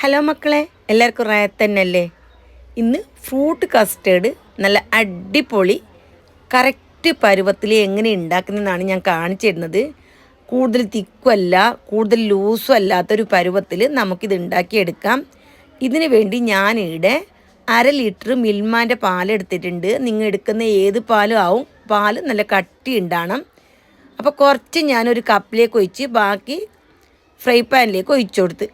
Hello മക്കളെ, എല്ലാവർക്കും റായത്തന്നല്ലേ. ഇന്ന് ഫ്രൂട്ട് കസ്റ്റേർഡ് നല്ല അടിപൊളി കറക്റ്റ് പരുവത്തിൽ എങ്ങനെ ഉണ്ടാക്കുന്നതെന്നാണ് ഞാൻ കാണിച്ചു തരുന്നത്. കൂടുതൽ തിക്കുമല്ല കൂടുതൽ ലൂസും അല്ലാത്തൊരു പരുവത്തിൽ നമുക്കിത് ഉണ്ടാക്കിയെടുക്കാം. ഇതിന് വേണ്ടി ഞാനിവിടെ 1/2 ലിറ്റർ മിൽമാൻ്റെ പാലെടുത്തിട്ടുണ്ട്. നിങ്ങൾ എടുക്കുന്ന ഏത് പാലും ആവും. പാൽ നല്ല കട്ടി ഉണ്ടാകണം. അപ്പോൾ കുറച്ച് ഞാനൊരു കപ്പിലേക്ക് ഒഴിച്ച് ബാക്കി ഫ്രൈ പാനിലേക്ക് ഒഴിച്ചു കൊടുത്ത്.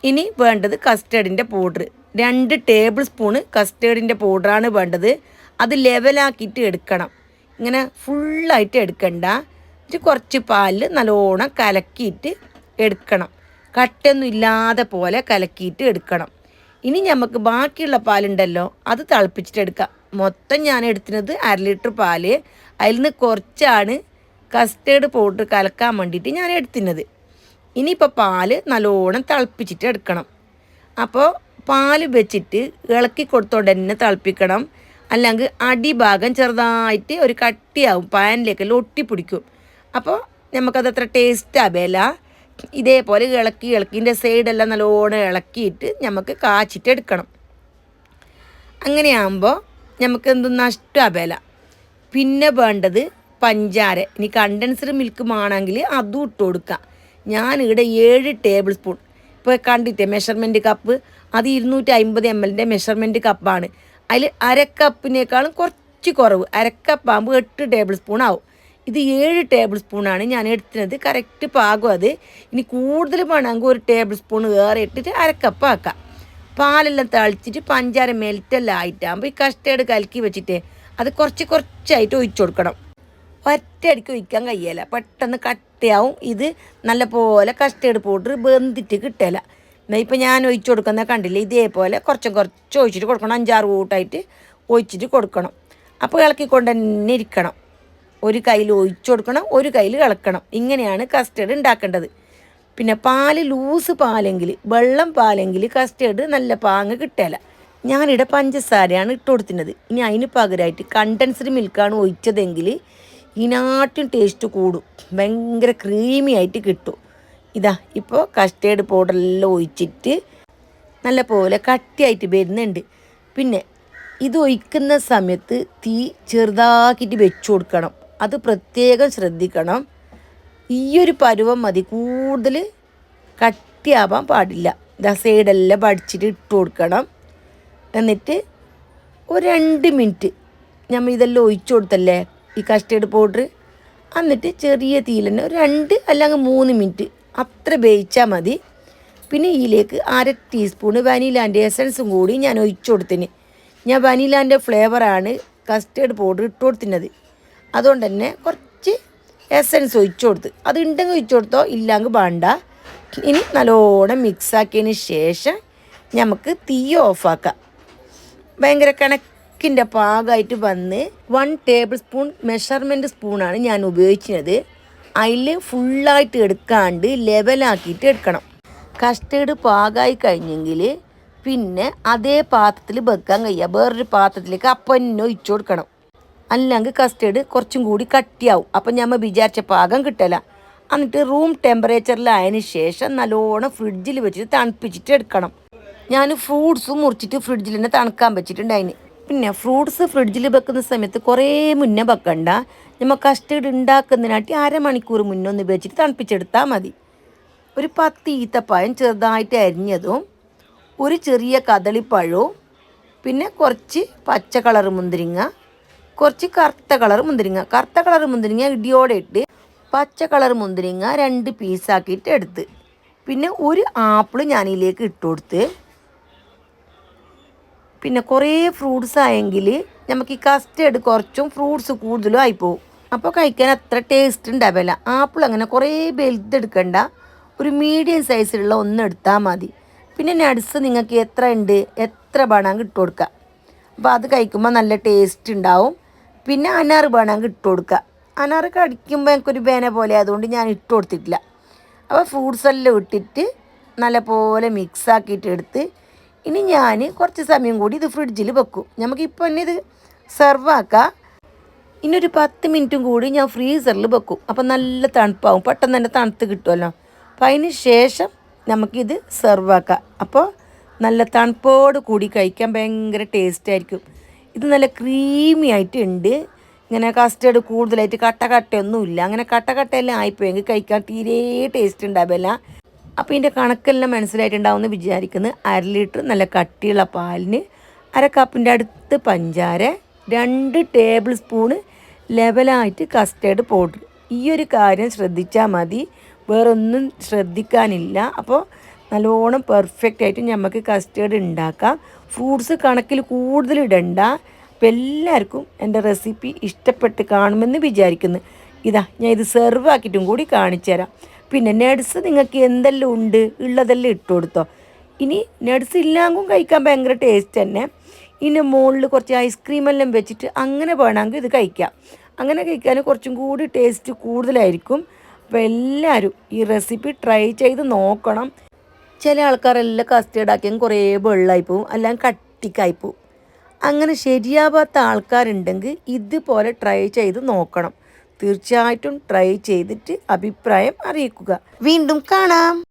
ഇനി വേണ്ടത് കസ്റ്റേർഡിൻ്റെ പൗഡർ. 2 ടേബിൾ സ്പൂണ് കസ്റ്റേർഡിൻ്റെ പൗഡറാണ് വേണ്ടത്. അത് ലെവലാക്കിയിട്ട് എടുക്കണം. ഇങ്ങനെ ഫുള്ളായിട്ട് എടുക്കണ്ട. കുറച്ച് പാലിൽ നല്ലോണം കലക്കിയിട്ട് എടുക്കണം. കട്ടൊന്നും ഇല്ലാതെ പോലെ കലക്കിയിട്ട് എടുക്കണം. ഇനി നമുക്ക് ബാക്കിയുള്ള പാലുണ്ടല്ലോ, അത് തിളപ്പിച്ചിട്ട് എടുക്കാം. മൊത്തം ഞാൻ എടുക്കുന്നത് 1/2 ലിറ്റർ പാല്. അതിൽ നിന്ന് കുറച്ചാണ് കസ്റ്റേർഡ് പൗഡർ കലക്കാൻ വേണ്ടിയിട്ട് ഞാൻ എടുക്കുന്നത്. ഇനിയിപ്പോൾ പാല് നല്ലോണം തിളപ്പിച്ചിട്ട് എടുക്കണം. അപ്പോൾ പാല് വെച്ചിട്ട് ഇളക്കി കൊടുത്തോണ്ട് തന്നെ തിളപ്പിക്കണം. അല്ലെങ്കിൽ അടിഭാഗം ചെറുതായിട്ട് ഒരു കട്ടിയാവും, പാനിലേക്കെല്ലാം ഒട്ടിപ്പിടിക്കും. അപ്പോൾ നമുക്കതത്ര ടേസ്റ്റ് ആവേല. ഇതേപോലെ ഇളക്കിൻ്റെ സൈഡെല്ലാം നല്ലോണം ഇളക്കിയിട്ട് നമുക്ക് കാച്ചിട്ട് എടുക്കണം. അങ്ങനെയാകുമ്പോൾ നമുക്ക് എന്തും നഷ്ടമാവേല. പിന്നെ വേണ്ടത് പഞ്ചാര. ഇനി കണ്ടൻസ്ഡ് മിൽക്ക് ആണെങ്കിൽ അതും ഇട്ട് കൊടുക്കാം. ഞാനിവിടെ 7 ടേബിൾ സ്പൂൺ, ഇപ്പോൾ കണ്ടിട്ടേ മെഷർമെൻറ്റ് കപ്പ്, അത് 250 ml മെഷർമെൻറ്റ് കപ്പാണ്. അതിൽ 1/2 കപ്പിനേക്കാളും കുറച്ച് കുറവ്, 1/2 കപ്പാകുമ്പോൾ 8 ടേബിൾ സ്പൂൺ ആവും. ഇത് 7 ടേബിൾ സ്പൂണാണ് ഞാൻ എടുക്കുന്നത്. കറക്റ്റ് പാകം അത്. ഇനി കൂടുതൽ വേണമെങ്കിൽ 1 ടേബിൾ സ്പൂൺ വേറെ ഇട്ടിട്ട് 1/2 കപ്പ് ആക്കാം. പാലെല്ലാം തളിച്ചിട്ട് പഞ്ചാര മെൽറ്റെല്ലാം ആയിട്ടാകുമ്പോൾ ഈ കസ്റ്റേർഡ് കലക്കി വെച്ചിട്ട് അത് കുറച്ചായിട്ട് ഒഴിച്ചു കൊടുക്കണം. ഒറ്റയടിക്ക് ഒഴിക്കാൻ കഴിയില്ല, പെട്ടെന്ന് കട്ടയാവും. ഇത് നല്ല പോലെ കസ്റ്റേർഡ് പൗഡർ വെന്തിട്ട് കിട്ടില്ല. ഇപ്പം ഞാൻ ഒഴിച്ചു കൊടുക്കുന്ന കണ്ടില്ലേ, ഇതേപോലെ കുറച്ച് ഒഴിച്ചിട്ട് കൊടുക്കണം. 5-6 കൂട്ടായിട്ട് ഒഴിച്ചിട്ട് കൊടുക്കണം. അപ്പോൾ ഇളക്കിക്കൊണ്ട് തന്നെ ഇരിക്കണം. ഒരു കയ്യിൽ ഒഴിച്ചു കൊടുക്കണം, ഒരു കയ്യിൽ ഇളക്കണം. ഇങ്ങനെയാണ് കസ്റ്റേർഡ് ഉണ്ടാക്കേണ്ടത്. പിന്നെ പാല് ലൂസ് പാലെങ്കിൽ, വെള്ളം പാലെങ്കിൽ കസ്റ്റേർഡ് നല്ല പാങ്ങ് കിട്ടില്ല. ഞാനിവിടെ പഞ്ചസാരയാണ് ഇട്ട് കൊടുക്കുന്നത്. ഇനി അതിന് പകരമായിട്ട് കണ്ടൻസ്ഡ് മിൽക്കാണ് ഒഴിച്ചതെങ്കിൽ ഇതിനാട്ടും ടേസ്റ്റ് കൂടും, ഭയങ്കര ക്രീമി ആയിട്ട് കിട്ടും. ഇതാ ഇപ്പോൾ കസ്റ്റേർഡ് പൗഡറെല്ലാം ഒഴിച്ചിട്ട് നല്ല പോലെ കട്ടിയായിട്ട് വരുന്നുണ്ട്. പിന്നെ ഇത് ഒഴിക്കുന്ന സമയത്ത് തീ ചെറുതാക്കിയിട്ട് വെച്ച് കൊടുക്കണം. അത് പ്രത്യേകം ശ്രദ്ധിക്കണം. ഈയൊരു പരുവം മതി, കൂടുതൽ കട്ടിയാവാൻ പാടില്ല. ഇതാ സൈഡെല്ലാം പഠിച്ചിട്ട് ഇട്ട് കൊടുക്കണം. എന്നിട്ട് ഒരു 2 മിനിറ്റ് നമ്മൾ ഇതെല്ലാം ഒഴിച്ചു കൊടുത്തല്ലേ ഈ കസ്റ്റേർഡ് പൗഡർ, എന്നിട്ട് ചെറിയ തീയിൽ തന്നെ ഒരു 2 അല്ലെങ്കിൽ 3 മിനിറ്റ് അത്ര വേവിച്ചാൽ മതി. പിന്നെ ഇതിലേക്ക് 1/2 ടീസ്പൂണ് വനിലാൻ്റെ എസൻസും കൂടി ഞാൻ ഒഴിച്ചു കൊടുത്തിന്. ഞാൻ വനിലാൻ്റെ ഫ്ലേവറാണ് കസ്റ്റേർഡ് പൗഡർ ഇട്ട് കൊടുക്കുന്നത്. അതുകൊണ്ട് തന്നെ കുറച്ച് എസൻസ് ഒഴിച്ചു കൊടുത്ത്, അത് ഉണ്ടെങ്കിൽ ഒഴിച്ചു കൊടുത്തോ, ഇല്ലെങ്കിൽ വേണ്ട. ഇനി നല്ലോണം മിക്സാക്കിയതിന് ശേഷം നമുക്ക് തീ ഓഫാക്കാം. ഭയങ്കര കണക്കിൻ്റെ പാകമായിട്ട് വന്ന് 1 ടേബിൾ സ്പൂൺ മെഷർമെൻറ്റ് സ്പൂണാണ് ഞാൻ ഉപയോഗിക്കുന്നത്. അതിൽ ഫുള്ളായിട്ട് എടുക്കാണ്ട് ലെവലാക്കിയിട്ട് എടുക്കണം. കസ്റ്റേർഡ് പാകമായി കഴിഞ്ഞെങ്കിൽ പിന്നെ അതേ പാത്രത്തിൽ വെക്കാൻ കഴിയുക. വേറൊരു പാത്രത്തിലേക്ക് അപ്പം തന്നെ ഒഴിച്ചു കൊടുക്കണം. അല്ലെങ്കിൽ കസ്റ്റേർഡ് കുറച്ചും കൂടി കട്ടിയാവും. അപ്പം നമ്മൾ വിചാരിച്ച പാകം കിട്ടില്ല. എന്നിട്ട് റൂം ടെമ്പറേച്ചറിലായതിന് ശേഷം നല്ലോണം ഫ്രിഡ്ജിൽ വെച്ചിട്ട് തണുപ്പിച്ചിട്ട് എടുക്കണം. ഞാൻ ഫ്രൂട്ട്സ് മുറിച്ചിട്ട് ഫ്രിഡ്ജിൽ തന്നെ തണുക്കാൻ വെച്ചിട്ടുണ്ട്. അതിന് പിന്നെ ഫ്രൂട്ട്സ് ഫ്രിഡ്ജിൽ വെക്കുന്ന സമയത്ത് കുറേ മുന്നേ വെക്കണ്ട. നമ്മൾ കസ്റ്റേർഡ് ഉണ്ടാക്കുന്നതിനായിട്ട് 1/2 മണിക്കൂർ മുന്നേ ഒന്ന് വെച്ചിട്ട് തണുപ്പിച്ചെടുത്താൽ മതി. ഒരു 10 ഈത്തപ്പഴം ചെറുതായിട്ട് അരിഞ്ഞതും, ഒരു ചെറിയ കദളിപ്പഴവും, പിന്നെ കുറച്ച് പച്ച കളർ മുന്തിരിങ്ങ, കുറച്ച് കറുത്ത കളർ മുന്തിരിങ്ങ. കറുത്ത കളർ മുന്തിരിങ്ങ ഇടിയോടെ ഇട്ട് പച്ച കളർ മുന്തിരിങ്ങ 2 പീസാക്കിയിട്ട് എടുത്ത്, പിന്നെ ഒരു ആപ്പിൾ ഞാനിതിലേക്ക് ഇട്ട് കൊടുത്ത്. പിന്നെ കുറേ ഫ്രൂട്ട്സ് ആയെങ്കിൽ നമുക്ക് ഈ കസ്റ്റേർഡ് കുറച്ചും ഫ്രൂട്ട്സ് കൂടുതലും ആയിപ്പോവും. അപ്പോൾ കഴിക്കാൻ അത്ര ടേസ്റ്റ് ഉണ്ടാവില്ല. ആപ്പിൾ അങ്ങനെ കുറേ വലുതെടുക്കണ്ട, ഒരു മീഡിയം സൈസിലുള്ള ഒന്ന് എടുത്താൽ മതി. പിന്നെ നട്ട്സ് നിങ്ങൾക്ക് എത്ര ഉണ്ട്, എത്ര വേണമെങ്കിൽ ഇട്ട് കൊടുക്കുക. അപ്പോൾ അത് കഴിക്കുമ്പോൾ നല്ല ടേസ്റ്റ് ഉണ്ടാവും. പിന്നെ അനാറ് വേണമെങ്കിൽ ഇട്ട് കൊടുക്കുക. അനാറ് കടിക്കുമ്പോൾ എനിക്കൊരു വേന പോലെ, അതുകൊണ്ട് ഞാൻ ഇട്ട് കൊടുത്തിട്ടില്ല. അപ്പോൾ ഫ്രൂട്ട്സ് എല്ലാം ഇട്ടിട്ട് നല്ല പോലെ മിക്സാക്കിയിട്ട് എടുത്ത് ഇനി ഞാൻ കുറച്ച് സമയം കൂടി ഇത് ഫ്രിഡ്ജിൽ വെക്കും. നമുക്കിപ്പോൾ തന്നെ ഇത് സെർവാക്കാം. ഇനി ഒരു 10 മിനിറ്റും കൂടി ഞാൻ ഫ്രീസറിൽ വെക്കും. അപ്പം നല്ല തണുപ്പാവും, പെട്ടെന്ന് തന്നെ തണുത്ത് കിട്ടുമല്ലോ. അപ്പം അതിന് ശേഷം നമുക്കിത് സെർവാക്കാം. അപ്പോൾ നല്ല തണുപ്പോട് കൂടി കഴിക്കാൻ ഭയങ്കര ടേസ്റ്റായിരിക്കും. ഇത് നല്ല ക്രീമി ആയിട്ടുണ്ട്. ഇങ്ങനെ കസ്റ്റേർഡ് കൂടുതലായിട്ട് കട്ടയൊന്നുമില്ല. അങ്ങനെ കട്ടയെല്ലാം ആയിപ്പോയെങ്കിൽ കഴിക്കാൻ തീരെ ടേസ്റ്റ് ഉണ്ടാവില്ല. അപ്പോൾ ഇതിൻ്റെ കണക്കെല്ലാം മനസ്സിലായിട്ടുണ്ടാവുമെന്ന് വിചാരിക്കുന്നു. 1/2 ലിറ്റർ നല്ല കട്ടിയുള്ള പാലിന് 1/2 കപ്പിൻ്റെ അടുത്ത് പഞ്ചാര, 2 ടേബിൾ സ്പൂണ് ലെവലായിട്ട് കസ്റ്റേർഡ് പൗഡർ. ഈ ഒരു കാര്യം ശ്രദ്ധിച്ചാൽ മതി, വേറൊന്നും ശ്രദ്ധിക്കാനില്ല. അപ്പോൾ നല്ലോണം പെർഫെക്റ്റ് ആയിട്ട് നമുക്ക് കസ്റ്റേർഡ് ഉണ്ടാക്കാം. ഫ്രൂട്ട്സ് കണക്കിൽ കൂടുതൽ ഇടണ്ട. അപ്പോൾ എല്ലാവർക്കും എൻ്റെ റെസിപ്പി ഇഷ്ടപ്പെട്ട് കാണുമെന്ന് വിചാരിക്കുന്നു. ഇതാ ഞാൻ ഇത് സെർവ് ആക്കിയിട്ടും കൂടി കാണിച്ചു തരാം. പിന്നെ നട്സ് നിങ്ങൾക്ക് എന്തെല്ലാം ഉണ്ട് ഉള്ളതെല്ലാം ഇട്ട് കൊടുത്തോ. ഇനി നട്സ് ഇല്ലാങ്കും കഴിക്കാൻ ഭയങ്കര ടേസ്റ്റ് തന്നെ. ഇനി മുകളിൽ കുറച്ച് ഐസ്ക്രീമെല്ലാം വെച്ചിട്ട് അങ്ങനെ വേണമെങ്കിൽ ഇത് കഴിക്കാം. അങ്ങനെ കഴിക്കാൻ കുറച്ചും കൂടി ടേസ്റ്റ് കൂടുതലായിരിക്കും. അപ്പോൾ എല്ലാവരും ഈ റെസിപ്പി ട്രൈ ചെയ്ത് നോക്കണം. ചില ആൾക്കാരെല്ലാം കസ്റ്റേർഡ് ആക്കിയാൽ കുറേ വെള്ളമായി പോവും, അല്ലെങ്കിൽ കട്ടിക്കായി പോവും. അങ്ങനെ ശരിയാവാത്ത ആൾക്കാരുണ്ടെങ്കിൽ ഇതുപോലെ ട്രൈ ചെയ്ത് നോക്കണം. തീർച്ചയായിട്ടും ട്രൈ ചെയ്തിട്ട് അഭിപ്രായം അറിയിക്കുക. വീണ്ടും കാണാം.